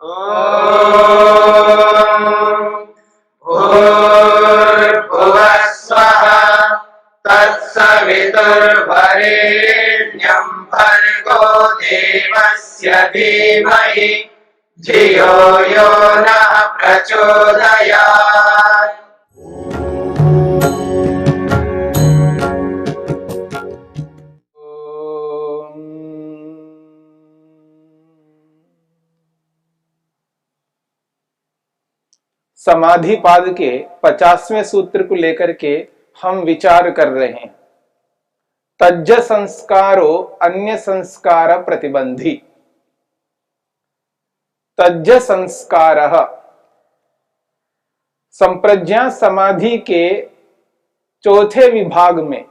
भूर्भुवः स्वः तत्सवितुर्वरेण्यं भर्गो देवस्य धीमहि धियो यो नः प्रचोदयात्। समाधि पाद के 50वें सूत्र को लेकर के हम विचार कर रहे हैं। तज्ज संस्कारो अन्य संस्कार प्रतिबंधी। तज्ज संस्कारः संप्रज्ञा समाधि के चौथे विभाग में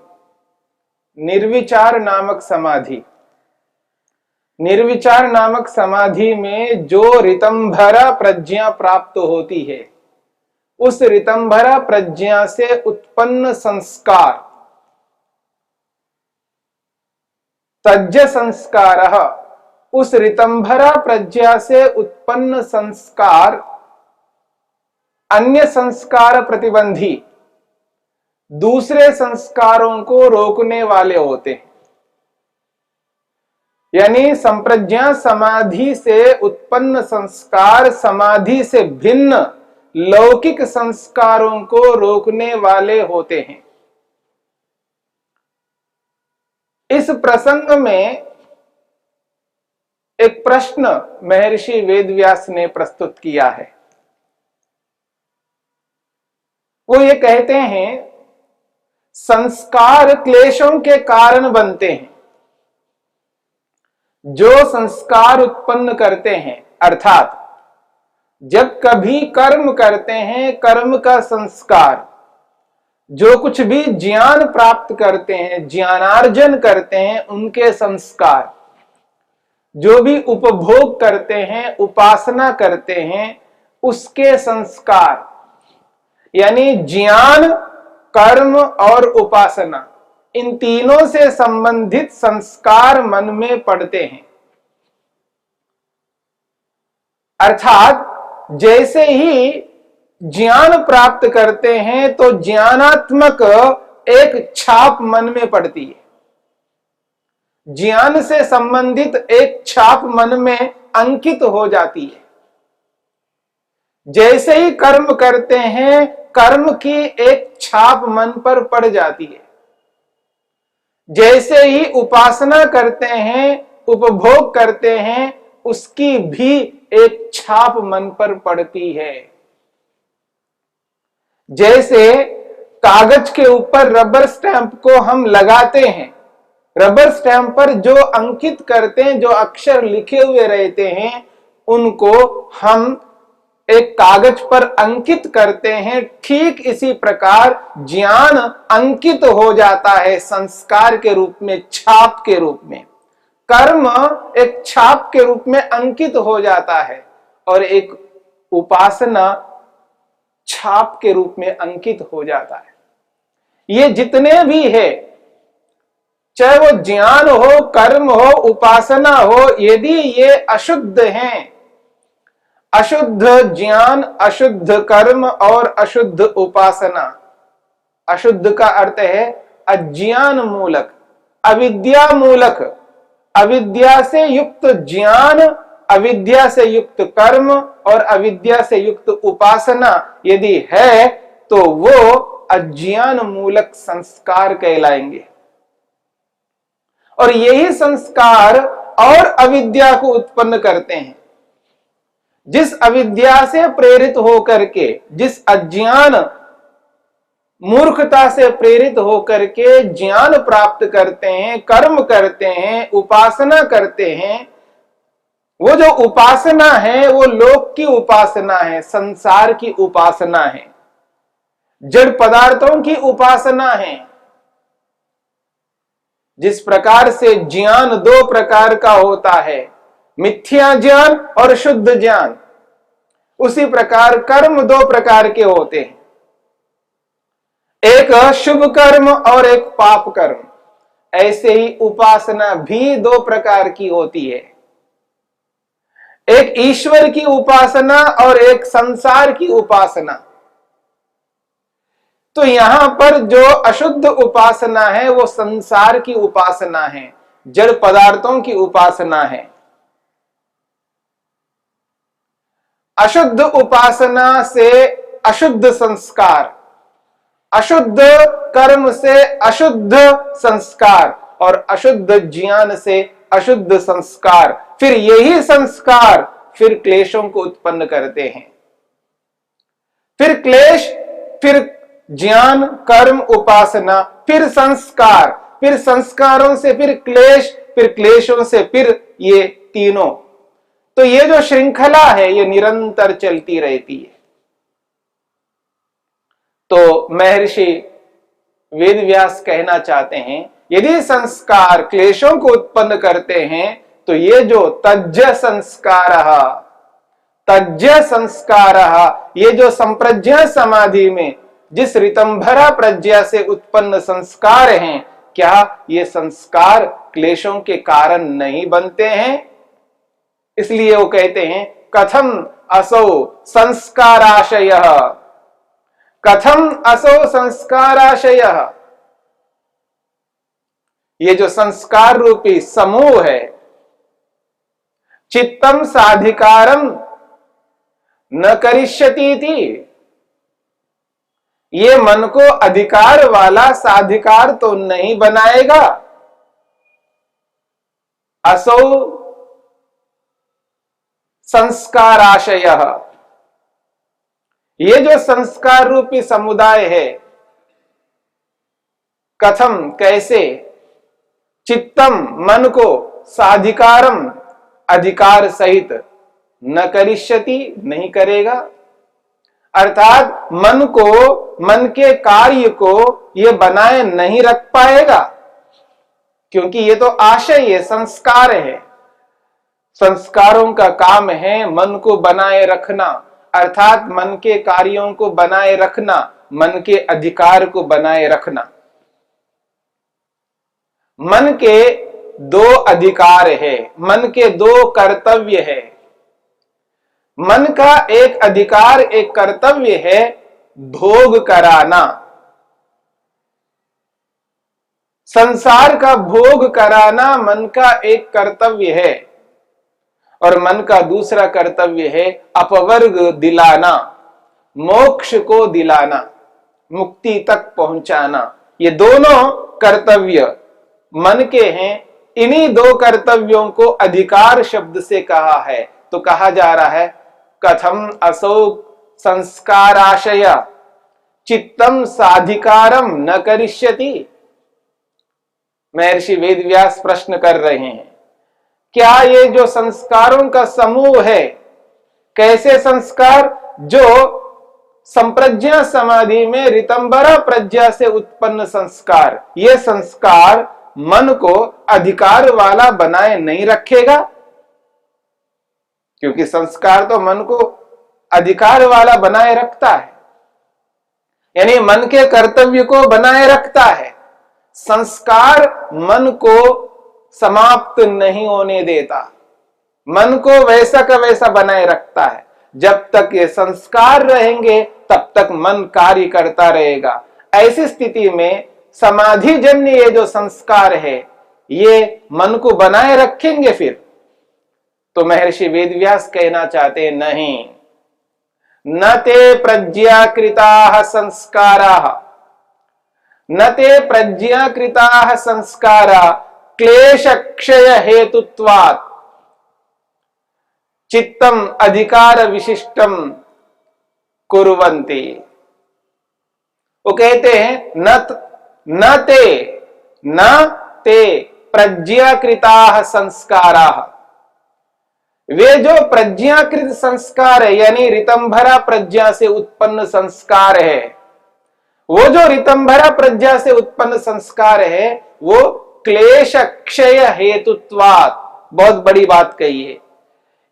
निर्विचार नामक समाधि। निर्विचार नामक समाधि में जो ऋतंभरा प्रज्ञा प्राप्त होती है, उस ऋतंभरा प्रज्ञा से उत्पन्न संस्कार तज्ज संस्कारः, उस ऋतंभरा प्रज्ञा से उत्पन्न संस्कार अन्य संस्कार प्रतिबंधी, दूसरे संस्कारों को रोकने वाले होते हैं। यानी संप्रज्ञा समाधि से उत्पन्न संस्कार समाधि से भिन्न लौकिक संस्कारों को रोकने वाले होते हैं। इस प्रसंग में एक प्रश्न महर्षि वेदव्यास ने प्रस्तुत किया है। वो ये कहते हैं, संस्कार क्लेशों के कारण बनते हैं। जो संस्कार उत्पन्न करते हैं, अर्थात जब कभी कर्म करते हैं, कर्म का संस्कार, जो कुछ भी ज्ञान प्राप्त करते हैं, ज्ञानार्जन करते हैं, उनके संस्कार, जो भी उपभोग करते हैं, उपासना करते हैं, उसके संस्कार, यानी ज्ञान, कर्म और उपासना, इन तीनों से संबंधित संस्कार मन में पड़ते हैं। अर्थात जैसे ही ज्ञान प्राप्त करते हैं तो ज्ञानात्मक एक छाप मन में पड़ती है। ज्ञान से संबंधित एक छाप मन में अंकित हो जाती है। जैसे ही कर्म करते हैं, कर्म की एक छाप मन पर पड़ जाती है। जैसे ही उपासना करते हैं, उपभोग करते हैं, उसकी भी एक छाप मन पर पड़ती है। जैसे कागज के ऊपर रबर स्टैंप को हम लगाते हैं, रबर स्टैंप पर जो अंकित करते हैं, जो अक्षर लिखे हुए रहते हैं, उनको हम एक कागज पर अंकित करते हैं। ठीक इसी प्रकार ज्ञान अंकित हो जाता है संस्कार के रूप में, छाप के रूप में। कर्म एक छाप के रूप में अंकित हो जाता है और एक उपासना छाप के रूप में अंकित हो जाता है। ये जितने भी है, चाहे वो ज्ञान हो, कर्म हो, उपासना हो, यदि ये अशुद्ध हैं, अशुद्ध ज्ञान, अशुद्ध कर्म और अशुद्ध उपासना, अशुद्ध का अर्थ है अज्ञान मूलक, अविद्या मूलक, अविद्या से युक्त ज्ञान, अविद्या से युक्त कर्म और अविद्या से युक्त उपासना यदि है तो वो अज्ञान मूलक संस्कार कहलाएंगे। और यही संस्कार और अविद्या को उत्पन्न करते हैं। जिस अविद्या से प्रेरित होकर के, जिस अज्ञान मूर्खता से प्रेरित होकर के ज्ञान प्राप्त करते हैं, कर्म करते हैं, उपासना करते हैं, वो जो उपासना है वो लोक की उपासना है, संसार की उपासना है, जड़ पदार्थों की उपासना है। जिस प्रकार से ज्ञान दो प्रकार का होता है, मिथ्या ज्ञान और शुद्ध ज्ञान, उसी प्रकार कर्म दो प्रकार के होते हैं, एक शुभ कर्म और एक पाप कर्म। ऐसे ही उपासना भी दो प्रकार की होती है, एक ईश्वर की उपासना और एक संसार की उपासना। तो यहां पर जो अशुद्ध उपासना है वो संसार की उपासना है, जड़ पदार्थों की उपासना है। अशुद्ध उपासना से अशुद्ध संस्कार, अशुद्ध कर्म से अशुद्ध संस्कार, और अशुद्ध ज्ञान से अशुद्ध संस्कार, फिर यही संस्कार फिर क्लेशों को उत्पन्न करते हैं। फिर क्लेश, फिर ज्ञान, कर्म, उपासना, फिर संस्कार, फिर संस्कारों से फिर क्लेश, फिर क्लेशों से फिर ये तीनों। तो ये जो श्रृंखला है ये निरंतर चलती रहती है। तो महर्षि वेदव्यास कहना चाहते हैं, यदि संस्कार क्लेशों को उत्पन्न करते हैं तो ये जो तज्ज्य संस्कार, ये जो संप्रज्ञा समाधि में जिस ऋतंभरा प्रज्ञा से उत्पन्न संस्कार हैं, क्या ये संस्कार क्लेशों के कारण नहीं बनते हैं? इसलिए वो कहते हैं कथम असौ संस्काराशयः, कथम असौ संस्काराशयः। ये जो संस्कार रूपी समूह है, चित्तम साधिकारम न करिष्यति थी, ये मन को अधिकार वाला साधिकार तो नहीं बनाएगा। असौ संस्काराशयः, ये जो संस्कार रूपी समुदाय है, कथम कैसे, चित्तम मन को, साधिकारम अधिकार सहित, न करिष्यति नहीं करेगा, अर्थात मन को, मन के कार्य को ये बनाए नहीं रख पाएगा, क्योंकि ये तो आशय है, संस्कार है। संस्कारों का काम है मन को बनाए रखना, अर्थात मन के कार्यों को बनाए रखना, मन के अधिकार को बनाए रखना। मन के दो अधिकार है, मन के दो कर्तव्य है। मन का एक अधिकार, एक कर्तव्य है भोग कराना, संसार का भोग कराना मन का एक कर्तव्य है, और मन का दूसरा कर्तव्य है अपवर्ग दिलाना, मोक्ष को दिलाना, मुक्ति तक पहुंचाना। ये दोनों कर्तव्य मन के हैं। इन्हीं दो कर्तव्यों को अधिकार शब्द से कहा है। तो कहा जा रहा है कथम असौ संस्काराशय चित्तम साधिकारम न करिष्यति। महर्षि वेदव्यास प्रश्न कर रहे हैं, क्या ये जो संस्कारों का समूह है, कैसे संस्कार, जो संप्रज्ञा समाधि में ऋतंभरा प्रज्ञा से उत्पन्न संस्कार, ये संस्कार मन को अधिकार वाला बनाए नहीं रखेगा? क्योंकि संस्कार तो मन को अधिकार वाला बनाए रखता है, यानी मन के कर्तव्य को बनाए रखता है। संस्कार मन को समाप्त नहीं होने देता, मन को वैसा का वैसा बनाए रखता है। जब तक ये संस्कार रहेंगे तब तक मन कार्य करता रहेगा। ऐसी स्थिति में समाधि जन्य ये जो संस्कार है ये मन को बनाए रखेंगे फिर। तो महर्षि वेदव्यास कहना चाहते हैं, नहीं, न ते प्रज्ञाकृताः संस्काराः, न ते प्रज्ञाकृताः संस्कारा क्लेश क्षय हेतुत्वात् चित्तम अधिकार विशिष्टम कुर्वन्ति। वो कहते हैं न ते प्रज्ञाकृताः संस्काराः, वे जो प्रज्ञाकृत संस्कार है यानी ऋतंभरा प्रज्ञा से उत्पन्न संस्कार है, वो जो ऋतंभरा प्रज्ञा से उत्पन्न संस्कार है वो क्लेश क्षय हेतुत्वात्, बहुत बड़ी बात कही है,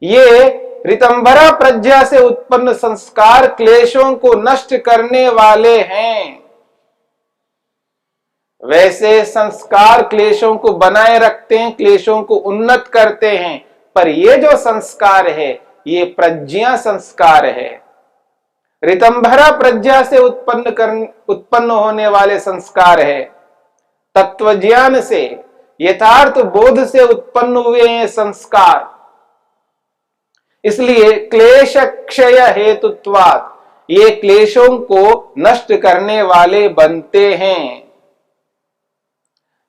ये ऋतंभरा प्रज्ञा से उत्पन्न संस्कार क्लेशों को नष्ट करने वाले हैं। वैसे संस्कार क्लेशों को बनाए रखते हैं, क्लेशों को उन्नत करते हैं। पर ये जो संस्कार है ये प्रज्ञा संस्कार है। ऋतंभरा प्रज्ञा से उत्पन्न होने वाले संस्कार है। तत्व ज्ञान से, यथार्थ बोध से उत्पन्न हुए हैं संस्कार। इसलिए क्लेश क्षय हेतुत्वात् ये क्लेशों को नष्ट करने वाले बनते हैं।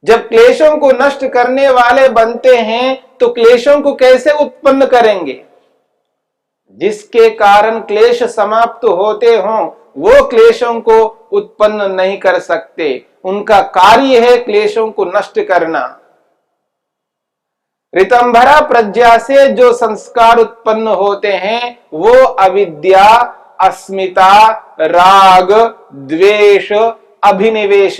जब क्लेशों को नष्ट करने वाले बनते हैं तो क्लेशों को कैसे उत्पन्न करेंगे? जिसके कारण क्लेश समाप्त होते हों वो क्लेशों को उत्पन्न नहीं कर सकते। उनका कार्य है क्लेशों को नष्ट करना। ऋतंभरा प्रज्ञा से जो संस्कार उत्पन्न होते हैं वो अविद्या, अस्मिता, राग, द्वेष, अभिनिवेश,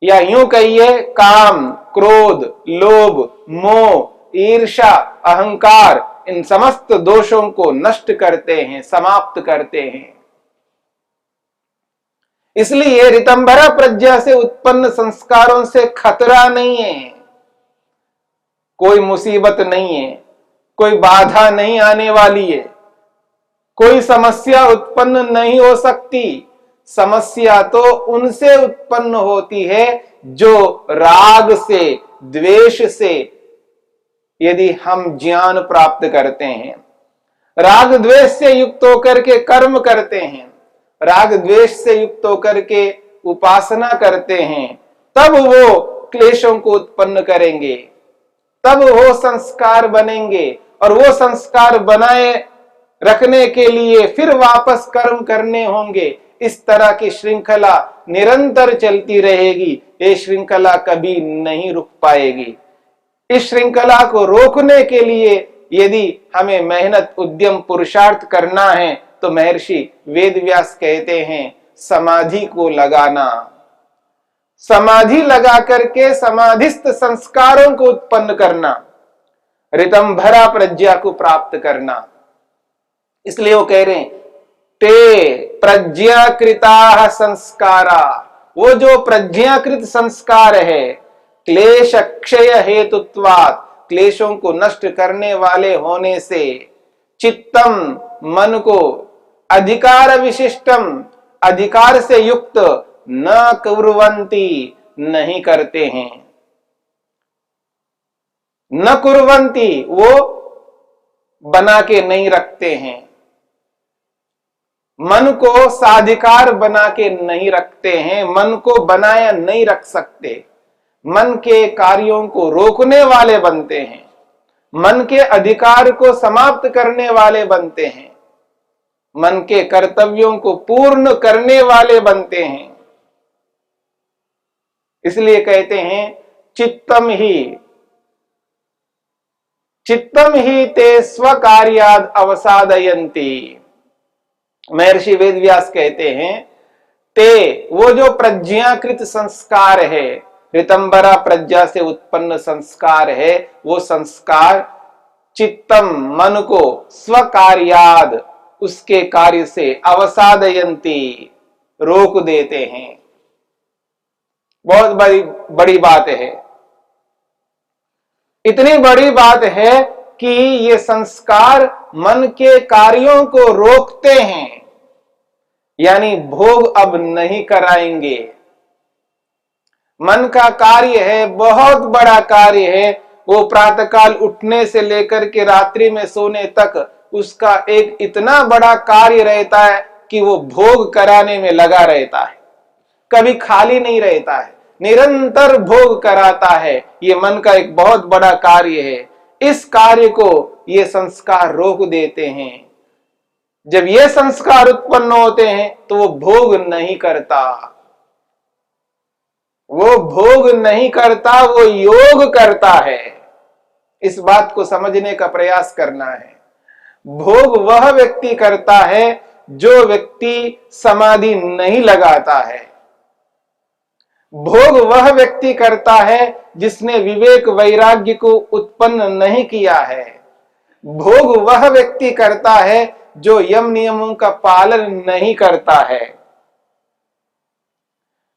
या यूं कहिए काम, क्रोध, लोभ, मोह, ईर्ष्या, अहंकार, इन समस्त दोषों को नष्ट करते हैं, समाप्त करते हैं। इसलिए ऋतंभरा प्रज्ञा से उत्पन्न संस्कारों से खतरा नहीं है, कोई मुसीबत नहीं है, कोई बाधा नहीं आने वाली है, कोई समस्या उत्पन्न नहीं हो सकती। समस्या तो उनसे उत्पन्न होती है जो राग से, द्वेष से यदि हम ज्ञान प्राप्त करते हैं, राग द्वेष से युक्त होकर के कर्म करते हैं, राग द्वेष से युक्त होकर के उपासना करते हैं, तब वो क्लेशों को उत्पन्न करेंगे, तब वो संस्कार बनेंगे। और वो संस्कार बनाए रखने के लिए फिर वापस कर्म करने होंगे। इस तरह की श्रृंखला निरंतर चलती रहेगी। ये श्रृंखला कभी नहीं रुक पाएगी। इस श्रृंखला को रोकने के लिए यदि हमें मेहनत, उद्यम, पुरुषार्थ करना है तो महर्षि वेदव्यास कहते हैं समाधि को लगाना। समाधि लगा करके समाधिस्थ संस्कारों को उत्पन्न करना, ऋतंभरा प्रज्ञा को प्राप्त करना। इसलिए वो कह रहे हैं ते प्रज्ञाकृता संस्कारा, वो जो प्रज्ञाकृत संस्कार है क्लेश क्षय हेतुत्वात्, क्लेशों को नष्ट करने वाले होने से, चित्तम, मन को, अधिकार विशिष्टम, अधिकार से युक्त, न कुर्वन्ति, नहीं करते हैं, न कुर्वन्ति, वो बना के नहीं रखते हैं, मन को साधिकार बना के नहीं रखते हैं, मन को बनाया नहीं रख सकते, मन के कार्यों को रोकने वाले बनते हैं, मन के अधिकार को समाप्त करने वाले बनते हैं, मन के कर्तव्यों को पूर्ण करने वाले बनते हैं। इसलिए कहते हैं चित्तम ही ते स्वकार्याद अवसादयन्ति। महर्षि वेदव्यास कहते हैं ते, वो जो प्रज्ञाकृत संस्कार है, ऋतंभरा प्रज्ञा से उत्पन्न संस्कार है, वो संस्कार चित्तम, मन को, स्वकार्याद, उसके कार्य से, अवसादयन्ति, रोक देते हैं। बहुत बड़ी बात है। इतनी बड़ी बात है कि ये संस्कार मन के कार्यों को रोकते हैं, यानी भोग अब नहीं कराएंगे। मन का कार्य है, बहुत बड़ा कार्य है, वो प्रातःकाल उठने से लेकर के रात्रि में सोने तक उसका एक इतना बड़ा कार्य रहता है कि वो भोग कराने में लगा रहता है, कभी खाली नहीं रहता है, निरंतर भोग कराता है। ये मन का एक बहुत बड़ा कार्य है। इस कार्य को ये संस्कार रोक देते हैं। जब ये संस्कार उत्पन्न होते हैं तो वो भोग नहीं करता, वो भोग नहीं करता, वो योग करता है। इस बात को समझने का प्रयास करना है। भोग वह व्यक्ति करता है जो व्यक्ति समाधि नहीं लगाता है। भोग वह व्यक्ति करता है जिसने विवेक वैराग्य को उत्पन्न नहीं किया है। भोग वह व्यक्ति करता है जो यम नियमों का पालन नहीं करता है,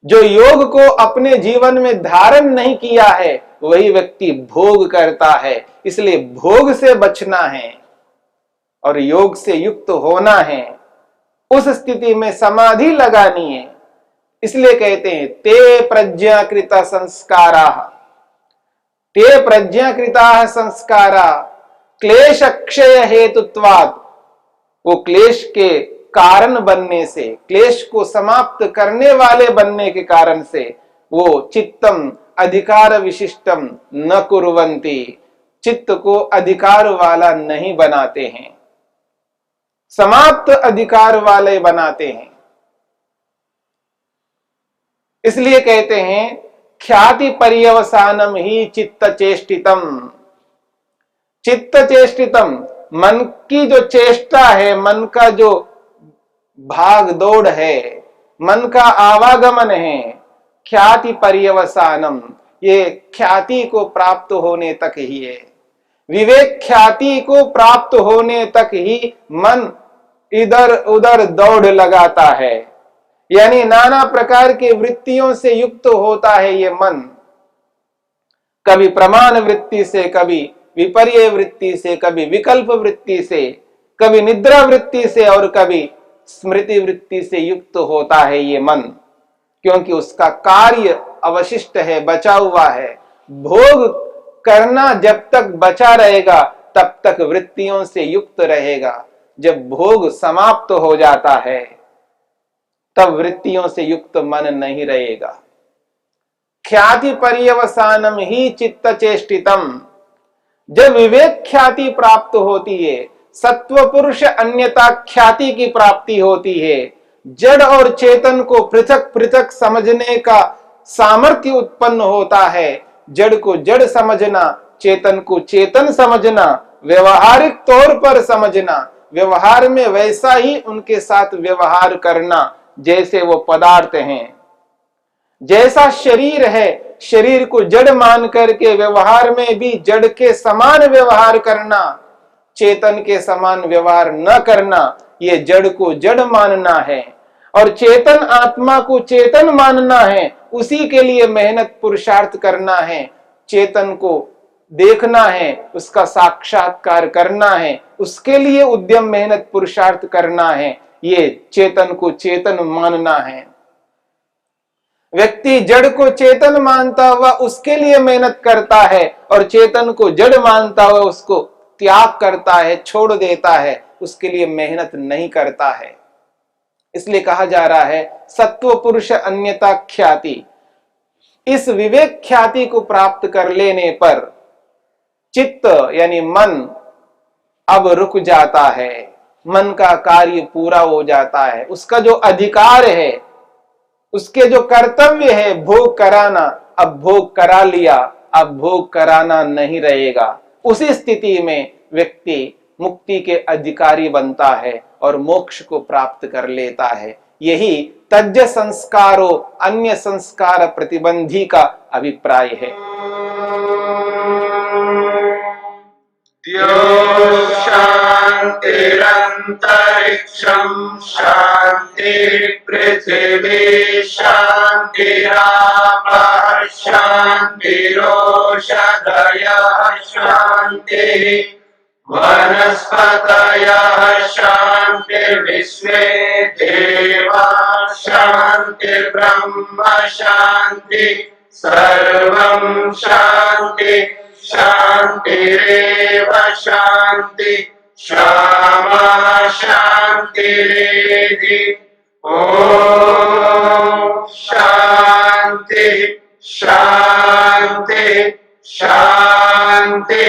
जो योग को अपने जीवन में धारण नहीं किया है, वही व्यक्ति भोग करता है। इसलिए भोग से बचना है और योग से युक्त होना है। उस स्थिति में समाधि लगानी है। इसलिए कहते हैं ते प्रज्ञाकृत संस्कारा, ते प्रज्ञाकृता संस्कारा क्लेश क्षय हेतुत्वात्, वो क्लेश के कारण बनने से, क्लेश को समाप्त करने वाले बनने के कारण से वो चित्तम अधिकार विशिष्टम न कुर्वन्ति, चित्त को अधिकार वाला नहीं बनाते हैं, समाप्त अधिकार वाले बनाते हैं। इसलिए कहते हैं ख्याति पर्यवसानम ही चित्त चेष्टितम, चित्त चेष्टितम, मन की जो चेष्टा है, मन का जो भाग दौड़ है, मन का आवागमन है, ख्याति पर्यवसानम, ये ख्याति को प्राप्त होने तक ही है। विवेक ख्याति को प्राप्त होने तक ही मन इधर उधर दौड़ लगाता है, यानी नाना प्रकार के वृत्तियों से युक्त होता है ये मन, कभी प्रमाण वृत्ति से, कभी विपर्य वृत्ति से, कभी विकल्प वृत्ति से, कभी निद्रा वृत्ति से और कभी स्मृति वृत्ति से युक्त होता है ये मन, क्योंकि उसका कार्य अवशिष्ट है, बचा हुआ है। भोग करना जब तक बचा रहेगा तब तक वृत्तियों से युक्त रहेगा। जब भोग समाप्त हो जाता है तब वृत्तियों से युक्त मन नहीं रहेगा। ख्याति पर्यवसानम ही चित्त चेष्टितम, जब विवेक ख्याति प्राप्त होती है, सत्व पुरुष अन्यता ख्याति की प्राप्ति होती है, जड़ और चेतन को पृथक पृथक समझने का सामर्थ्य उत्पन्न होता है। जड़ को जड़ समझना, चेतन को चेतन समझना, व्यवहारिक तौर पर समझना, व्यवहार में वैसा ही उनके साथ व्यवहार करना जैसे वो पदार्थ हैं। जैसा शरीर है, शरीर को जड़ मान करके व्यवहार में भी जड़ के समान व्यवहार करना, चेतन के समान व्यवहार न करना, ये जड़ को जड़ मानना है। और चेतन आत्मा को चेतन मानना है, उसी के लिए मेहनत पुरुषार्थ करना है। चेतन को देखना है, उसका साक्षात्कार करना है, उसके लिए उद्यम मेहनत पुरुषार्थ करना है। ये चेतन को चेतन मानना है। व्यक्ति जड़ को चेतन मानता हुआ उसके लिए मेहनत करता है और चेतन को जड़ मानता हुआ उसको त्याग करता है, छोड़ देता है, उसके लिए मेहनत नहीं करता है। इसलिए कहा जा रहा है सत्व पुरुष अन्यता ख्याति। इस विवेक ख्याति को प्राप्त कर लेने पर चित्त यानी मन अब रुक जाता है, मन का कार्य पूरा हो जाता है। उसका जो अधिकार है, उसके जो कर्तव्य है भोग कराना, अब भोग करा लिया, अब भोग कराना नहीं रहेगा। उसी स्थिति में व्यक्ति मुक्ति के अधिकारी बनता है और मोक्ष को प्राप्त कर लेता है। यही तज्ज संस्कारो अन्य संस्कार प्रतिबंधी का अभिप्राय है। शांतिरंतरिक्षं शांति पृथिवी शांतिरापः शांतिरोषधयः शांति वनस्पतयः शांतिर्विश्वे देवाः शांतिर्ब्रह्म शांति सर्वं शांति शांतिरेव शांति क्षमा शांतिरेधि। ओम शांति शांति शांति।